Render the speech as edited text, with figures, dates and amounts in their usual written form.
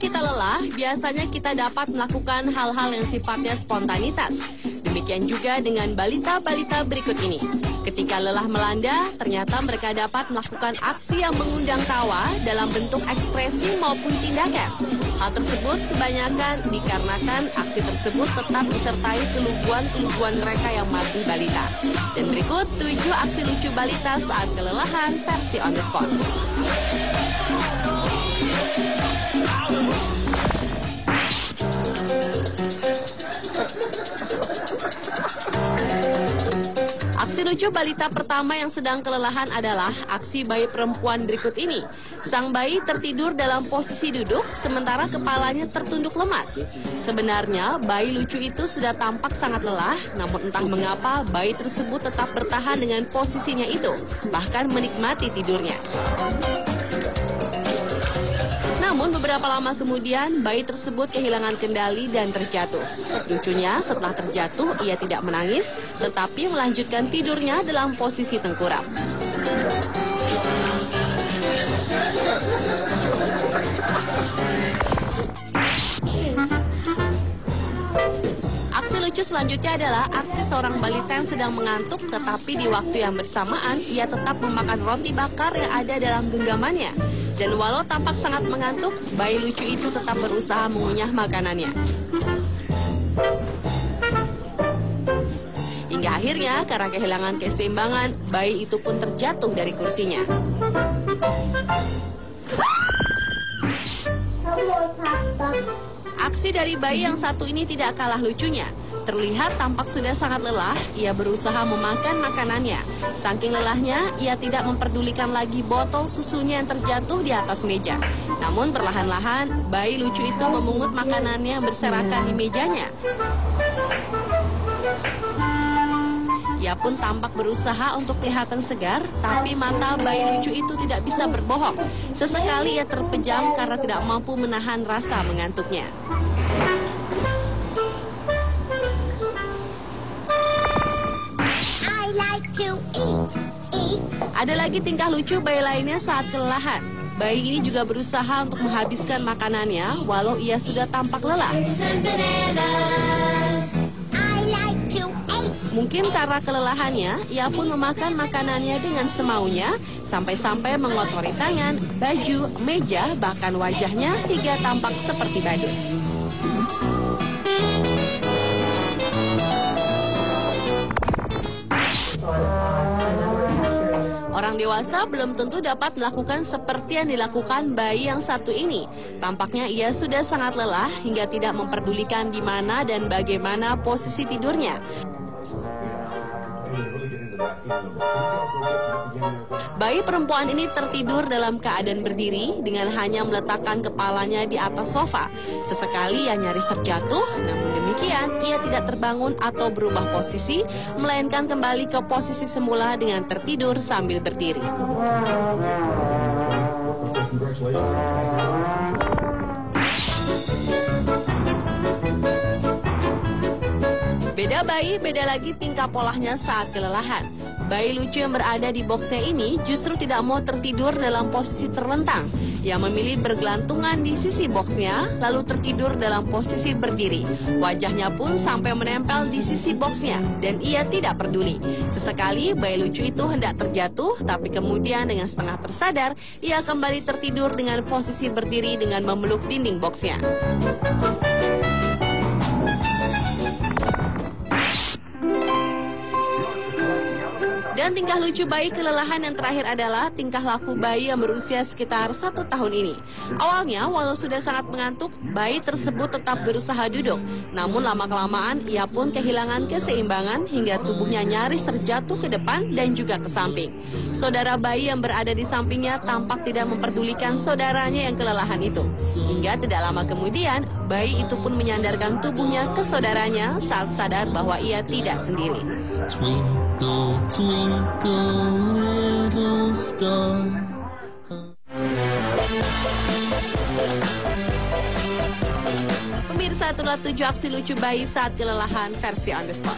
kita lelah, biasanya kita dapat melakukan hal-hal yang sifatnya spontanitas. Demikian juga dengan balita-balita berikut ini. Ketika lelah melanda, ternyata mereka dapat melakukan aksi yang mengundang tawa dalam bentuk ekspresi maupun tindakan. Hal tersebut kebanyakan dikarenakan aksi tersebut tetap disertai keluguan-keluguan mereka yang masih balita. Dan berikut 7 aksi lucu balita saat kelelahan versi on the spot. Aksi lucu balita pertama yang sedang kelelahan adalah aksi bayi perempuan berikut ini. Sang bayi tertidur dalam posisi duduk, sementara kepalanya tertunduk lemas. Sebenarnya, bayi lucu itu sudah tampak sangat lelah, namun entah mengapa bayi tersebut tetap bertahan dengan posisinya itu, bahkan menikmati tidurnya. Namun beberapa lama kemudian bayi tersebut kehilangan kendali dan terjatuh. Lucunya setelah terjatuh ia tidak menangis, tetapi melanjutkan tidurnya dalam posisi tengkurap. Aksi lucu selanjutnya adalah aksi seorang balita yang sedang mengantuk, tetapi di waktu yang bersamaan ia tetap memakan roti bakar yang ada dalam genggamannya. Dan walau tampak sangat mengantuk, bayi lucu itu tetap berusaha mengunyah makanannya. Hingga akhirnya, karena kehilangan keseimbangan, bayi itu pun terjatuh dari kursinya. Aksi dari bayi yang satu ini tidak kalah lucunya. Terlihat tampak sudah sangat lelah, ia berusaha memakan makanannya. Saking lelahnya, ia tidak memperdulikan lagi botol susunya yang terjatuh di atas meja. Namun perlahan-lahan, bayi lucu itu memungut makanannya yang berserakan di mejanya. Ia pun tampak berusaha untuk kelihatan segar, tapi mata bayi lucu itu tidak bisa berbohong. Sesekali ia terpejam karena tidak mampu menahan rasa mengantuknya. Ada lagi tingkah lucu bayi lainnya saat kelelahan. Bayi ini juga berusaha untuk menghabiskan makanannya walau ia sudah tampak lelah. Mungkin karena kelelahannya, ia pun memakan makanannya dengan semaunya, sampai-sampai mengotori tangan, baju, meja, bahkan wajahnya hingga tampak seperti badut. Orang dewasa belum tentu dapat melakukan seperti yang dilakukan bayi yang satu ini. Tampaknya ia sudah sangat lelah hingga tidak memperdulikan di mana dan bagaimana posisi tidurnya. Bayi perempuan ini tertidur dalam keadaan berdiri dengan hanya meletakkan kepalanya di atas sofa. Sesekali ia nyaris terjatuh, namun demikian ia tidak terbangun atau berubah posisi, melainkan kembali ke posisi semula dengan tertidur sambil berdiri. Beda bayi, beda lagi tingkah polanya saat kelelahan. Bayi lucu yang berada di boxnya ini justru tidak mau tertidur dalam posisi terlentang. Ia memilih bergelantungan di sisi boxnya, lalu tertidur dalam posisi berdiri. Wajahnya pun sampai menempel di sisi boxnya, dan ia tidak peduli. Sesekali bayi lucu itu hendak terjatuh, tapi kemudian dengan setengah tersadar, ia kembali tertidur dengan posisi berdiri dengan memeluk dinding boxnya. Dan tingkah lucu bayi kelelahan yang terakhir adalah tingkah laku bayi yang berusia sekitar 1 tahun ini. Awalnya, walau sudah sangat mengantuk, bayi tersebut tetap berusaha duduk. Namun lama-kelamaan, ia pun kehilangan keseimbangan hingga tubuhnya nyaris terjatuh ke depan dan juga ke samping. Saudara bayi yang berada di sampingnya tampak tidak memperdulikan saudaranya yang kelelahan itu. Hingga tidak lama kemudian, bayi itu pun menyandarkan tubuhnya ke saudaranya saat sadar bahwa ia tidak sendiri. Twinkle, twinkle, little star. Pemirsa, itulah 7 aksi lucu bayi saat kelelahan versi on the spot.